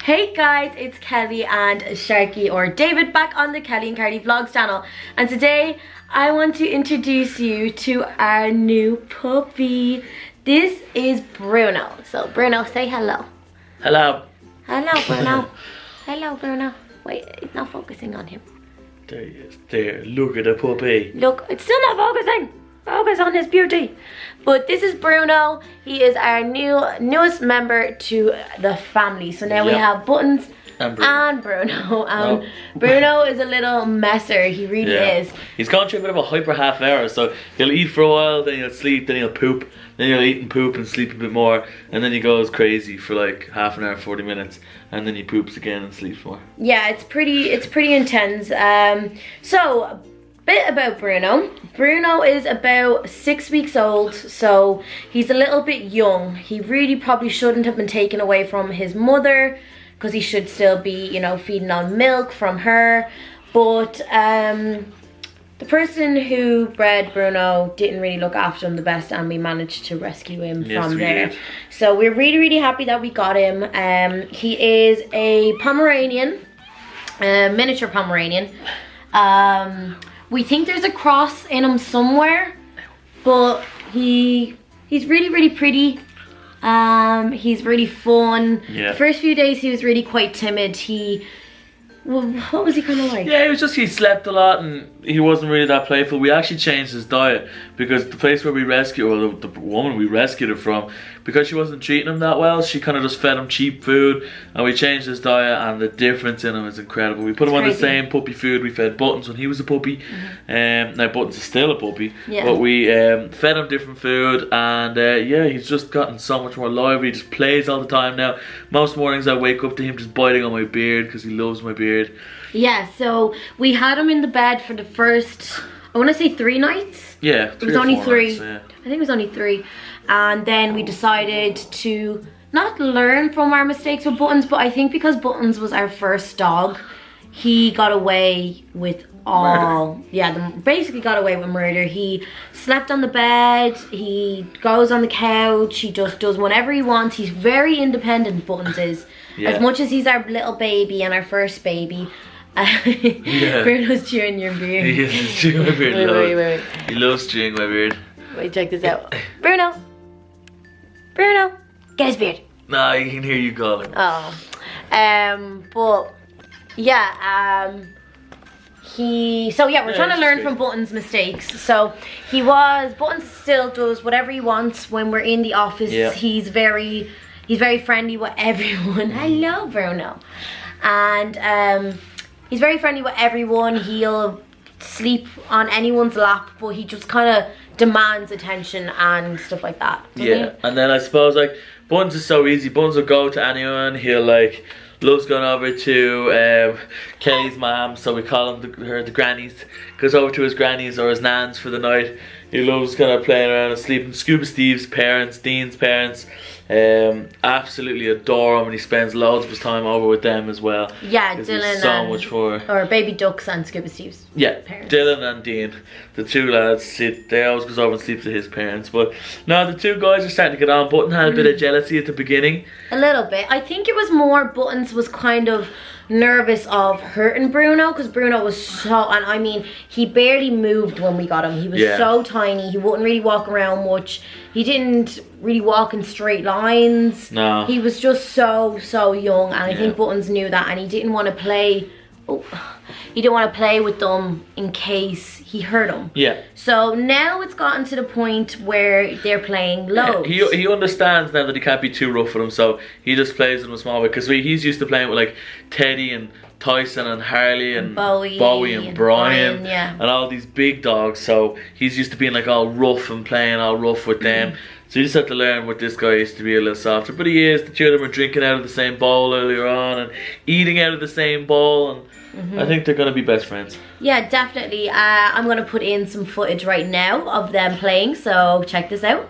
Hey guys, it's Kelly and Sharky or David back on the Kelly and Carly Vlogs channel, and today I want to introduce you to our new puppy. This is Bruno. So Bruno, say hello. Hello. Hello Bruno. Hello Bruno. Wait, it's not focusing on him. There he is. There, look at the puppy. Look, it's still not focusing. Focus on his beauty. But this is Bruno. He is our newest member to the family. So now we have Buttons and Bruno. Bruno is a little messer. He really is. He's gone through a bit of a hyper half hour. So he'll eat for a while, then he'll sleep, then he'll poop, then he'll eat and poop and sleep a bit more, and then he goes crazy for like half an hour, 40 minutes, and then he poops again and sleeps more. Yeah, it's pretty intense. So bit about Bruno. Bruno is about 6 weeks old, so he's a little bit young. He really probably shouldn't have been taken away from his mother, because he should still be, you know, feeding on milk from her. But the person who bred Bruno didn't really look after him the best, and we managed to rescue him from there. So we're really happy that we got him. He is a Pomeranian, miniature Pomeranian. We think there's a cross in him somewhere, but he's really pretty. He's really fun. Yeah. The first few days he was really quite timid. What was he kind of like? Yeah, he slept a lot and he wasn't really that playful. We actually changed his diet because the place where we rescued, or the woman we rescued him from, because she wasn't treating him that well, she kind of just fed him cheap food, and we changed his diet, and the difference in him is incredible. We put him on the same puppy food we fed Buttons when he was a puppy. Now Buttons is still a puppy, but we fed him different food, and yeah, he's just gotten so much more lively. He just plays all the time now. Most mornings I wake up to him just biting on my beard because he loves my beard. Yeah, so we had him in the bed for the first, I want to say 3 nights. Yeah, it was only 3. Nights, yeah. I think it was only 3. And then we decided to not learn from our mistakes with Buttons, but I think because Buttons was our first dog, he got away with all murder. Yeah, basically got away with murder. He slept on the bed, he goes on the couch, he just does whatever he wants. He's very independent, Buttons is. Yeah. As much as he's our little baby and our first baby, Bruno's chewing your beard. He is chewing my beard. Wait. He loves chewing my beard. Wait, check this out. Bruno, get his beard. Nah, he can hear you calling. Oh, but yeah, we're trying to learn from Buttons' mistakes. So Buttons still does whatever he wants when we're in the office. Yeah. He's very friendly with everyone. Hello, Bruno. And he's very friendly with everyone. He'll sleep on anyone's lap, but he just kind of demands attention and stuff like that. Yeah, and then I suppose like Buttons is so easy. Buttons will go to anyone. He'll like loves going over to Kelly's mom, so we call him the grannies. Goes over to his grannies or his nans for the night. He loves kind of playing around and sleeping. Scuba Steve's parents, Dean's parents, absolutely adore him, and he spends loads of his time over with them as well. Yeah, Dylan so much for or Baby Ducks and Scuba Steve's parents. Dylan and Dean, the 2 lads, they always goes over and sleeps with his parents. But no, the 2 guys are starting to get on. Button had a bit of jealousy at the beginning. A little bit. I think it was more Buttons was kind of nervous of hurting Bruno, because Bruno was so, and I mean, he barely moved when we got him. He was so tiny. He wouldn't really walk around much. He didn't really walk in straight lines. No. He was just so young, and I think Buttons knew that, and he didn't want to play. He didn't want to play with them in case he hurt them. Yeah. So now it's gotten to the point where they're playing loads. Yeah, he understands now that he can't be too rough with him, so he just plays with them small bit, because he's used to playing with like Teddy and Tyson and Harley and Bowie and Brian and all these big dogs, so he's used to being like all rough and playing all rough with them. So you just have to learn with this guy is to be a little softer. But he is. The 2 of them are drinking out of the same bowl earlier on and eating out of the same bowl, and I think they're going to be best friends. Yeah, definitely. I'm going to put in some footage right now of them playing, so check this out.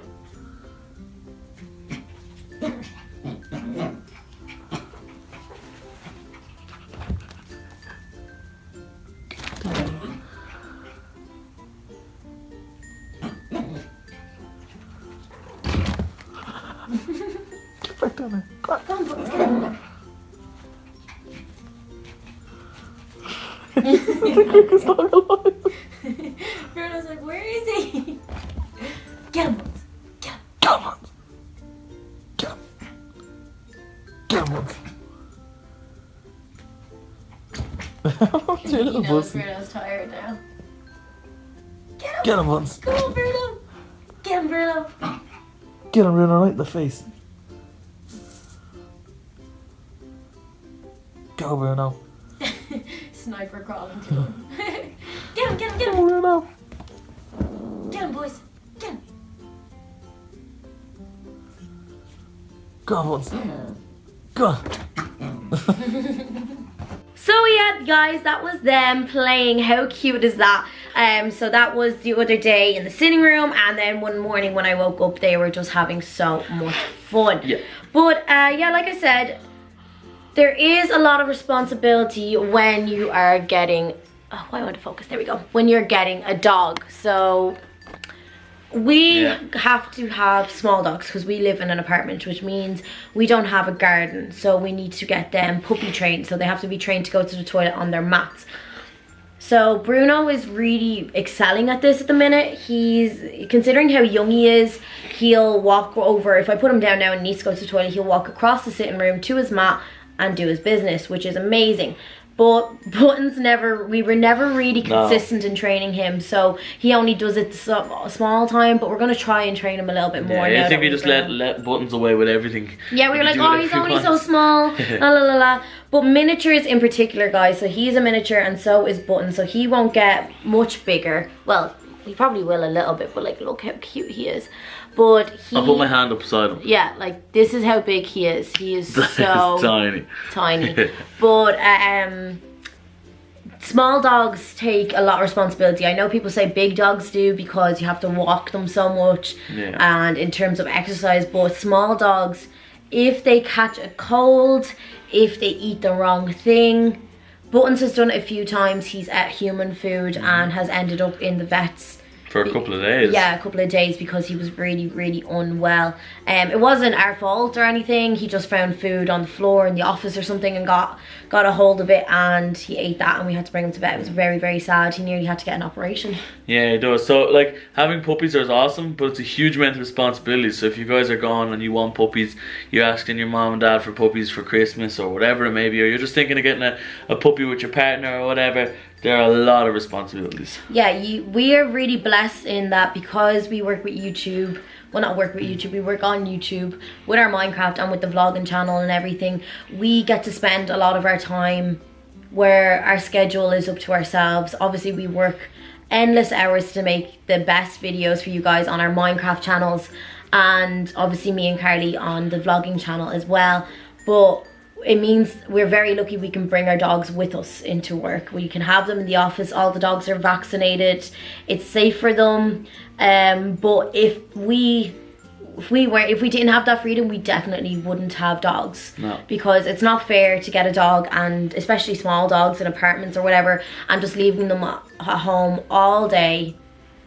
Get back down there. Come on. It's not alive. Bruno's like, where is he? Get him, Buttons. Get him. Get him. Get him. Get him. He knows Bruno's tired now. Get him. Get him, Buttons. Come on, Bruno. Get him, Bruno. Get him, Bruno, right in the face. Go, Bruno. Sniper crawling to him. Get him, get him, get Go, him. Bruno. Get him, boys. Get him. Go on, Buttons. Go on. So yeah, guys, that was them playing. How cute is that? So that was the other day in the sitting room, and then one morning when I woke up, they were just having so much fun. Yeah. But yeah, like I said, there is a lot of responsibility when you are getting, oh, I want to focus, there we go. When you're getting a dog. So we have to have small dogs because we live in an apartment, which means we don't have a garden. So we need to get them puppy trained. So they have to be trained to go to the toilet on their mats. So Bruno is really excelling at this at the minute. He's, considering how young he is, he'll walk over, if I put him down now and he needs to go to the toilet, he'll walk across the sitting room to his mat and do his business, which is amazing. But Buttons we were never really consistent in training him, so he only does it a small time, but we're going to try and train him a little bit more. Yeah, I think we just let Buttons away with everything. Yeah, we were like, oh, he's only so small, la la la la. But miniatures in particular, guys, so he's a miniature and so is Buttons, so he won't get much bigger. Well, he probably will a little bit, but like, look how cute he is. But I'll put my hand up beside him. Yeah, like, this is how big he is. He is so tiny. But small dogs take a lot of responsibility. I know people say big dogs do because you have to walk them so much, and in terms of exercise, but small dogs, if they catch a cold, if they eat the wrong thing, Buttons has done it a few times. He's ate human food and has ended up in the vets for a couple of days. Yeah, a couple of days because he was really, really unwell. It wasn't our fault or anything. He just found food on the floor in the office or something and got a hold of it, and he ate that, and we had to bring him to bed. It was very, very sad. He nearly had to get an operation. Yeah, it does. So like, having puppies is awesome, but it's a huge amount of responsibility. So if you guys are gone and you want puppies, you're asking your mom and dad for puppies for Christmas or whatever it may be, or you're just thinking of getting a puppy with your partner or whatever, there are a lot of responsibilities. Yeah, we are really blessed in that because we work with YouTube. Well, not work with YouTube, we work on YouTube with our Minecraft and with the vlogging channel and everything. We get to spend a lot of our time where our schedule is up to ourselves. Obviously, we work endless hours to make the best videos for you guys on our Minecraft channels, and obviously me and Carly on the vlogging channel as well. But it means we're very lucky we can bring our dogs with us into work. We can have them in the office. All the dogs are vaccinated. It's safe for them. But if we didn't have that freedom, we definitely wouldn't have dogs. No. Because it's not fair to get a dog, and especially small dogs in apartments or whatever, and just leaving them at home all day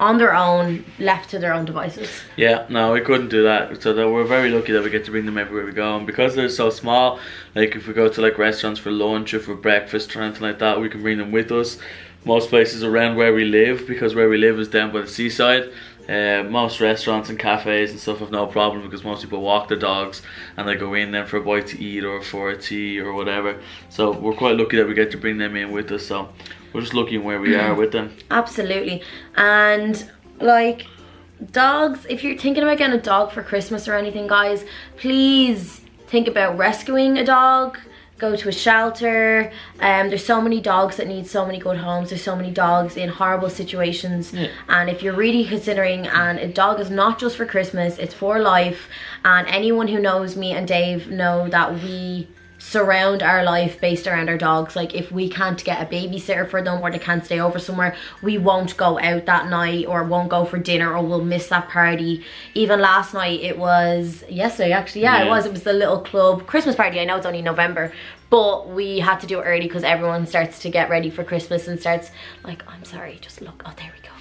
on their own, left to their own devices. Yeah, no, we couldn't do that. So that we're very lucky that we get to bring them everywhere we go, and because they're so small, like if we go to like restaurants for lunch or for breakfast or anything like that, we can bring them with us. Most places around where we live, because where we live is down by the seaside, most restaurants and cafes and stuff have no problem because most people walk their dogs and they go in then for a bite to eat or for a tea or whatever. So we're quite lucky that we get to bring them in with us. So we're just lucky in where we are with them. Absolutely. And like, dogs, if you're thinking about getting a dog for Christmas or anything, guys, please think about rescuing a dog. Go to a shelter. There's so many dogs that need so many good homes. There's so many dogs in horrible situations. And if you're really considering, and a dog is not just for Christmas, it's for life. And anyone who knows me and Dave know that we surround our life based around our dogs. Like, if we can't get a babysitter for them or they can't stay over somewhere, we won't go out that night or won't go for dinner, or we'll miss that party. Even last night, it was yesterday actually, it was the little club Christmas party. I know it's only November, but we had to do it early because everyone starts to get ready for Christmas and starts like, I'm sorry, just look, oh there we go.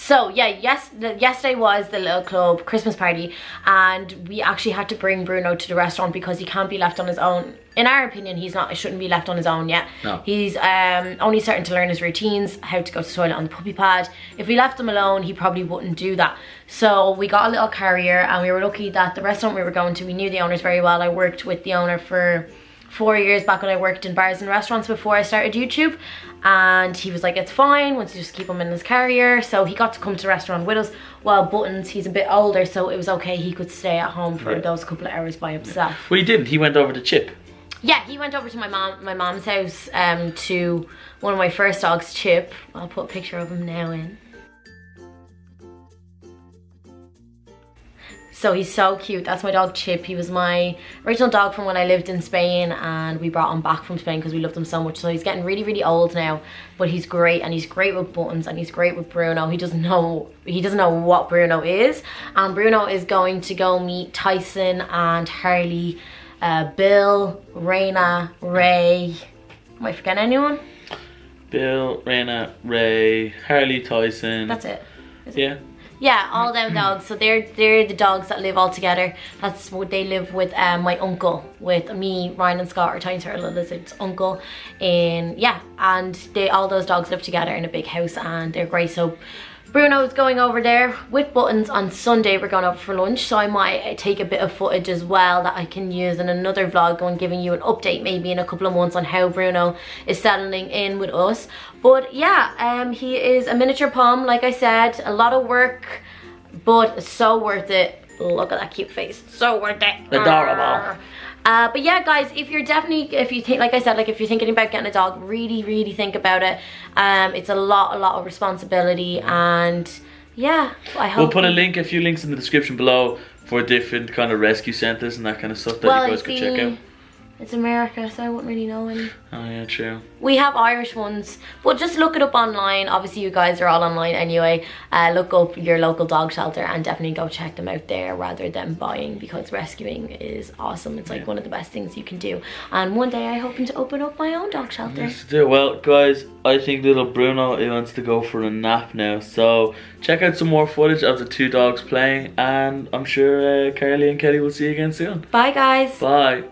So yeah, yesterday was the little club Christmas party, and we actually had to bring Bruno to the restaurant because he can't be left on his own. In our opinion, he shouldn't be left on his own yet. No. He's only starting to learn his routines, how to go to the toilet on the puppy pad. If we left him alone, he probably wouldn't do that. So we got a little carrier, and we were lucky that the restaurant we were going to, we knew the owners very well. I worked with the owner for 4 years back when I worked in bars and restaurants before I started YouTube, and he was like, it's fine once you just keep him in his carrier. So he got to come to the restaurant with us, while Buttons, he's a bit older, so it was okay, he could stay at home for those couple of hours by himself. Well, he didn't, he went over to Chip. Yeah, he went over to my mom's house, to one of my first dogs, Chip. I'll put a picture of him now in. So he's so cute. That's my dog Chip. He was my original dog from when I lived in Spain, and we brought him back from Spain because we loved him so much. So he's getting really, really old now, but he's great, and he's great with Buttons, and he's great with Bruno. He doesn't know what Bruno is, and Bruno is going to go meet Tyson and Harley, Bill, Raina, Ray. Am I forgetting anyone? Bill, Raina, Ray, Harley, Tyson. That's it. Yeah. Yeah, all them dogs. So they're the dogs that live all together. That's what they live with. My uncle, with me, Ryan and Scott, or Tiny Turtle Lizard's uncle. And yeah, and all those dogs live together in a big house, and they're great. So Bruno's going over there with Buttons on Sunday. We're going over for lunch, so I might take a bit of footage as well that I can use in another vlog, going giving you an update maybe in a couple of months on how Bruno is settling in with us. But yeah, he is a miniature pom, like I said, a lot of work, but so worth it. Look at that cute face, so worth it. Adorable. But yeah, guys, if you're like I said, if you're thinking about getting a dog, really think about it. It's a lot of responsibility, and yeah, I hope. We'll put a few links in the description below for different kind of rescue centers and that kind of stuff that you guys could check out. It's America, so I wouldn't really know any. Oh yeah, true. We have Irish ones, but just look it up online. Obviously you guys are all online anyway. Look up your local dog shelter and definitely go check them out there rather than buying, because rescuing is awesome. It's like one of the best things you can do. And one day I'm hoping to open up my own dog shelter. Yes, do. Well guys, I think little Bruno, he wants to go for a nap now, so check out some more footage of the two dogs playing, and I'm sure Carly and Kelly will see you again soon. Bye guys. Bye.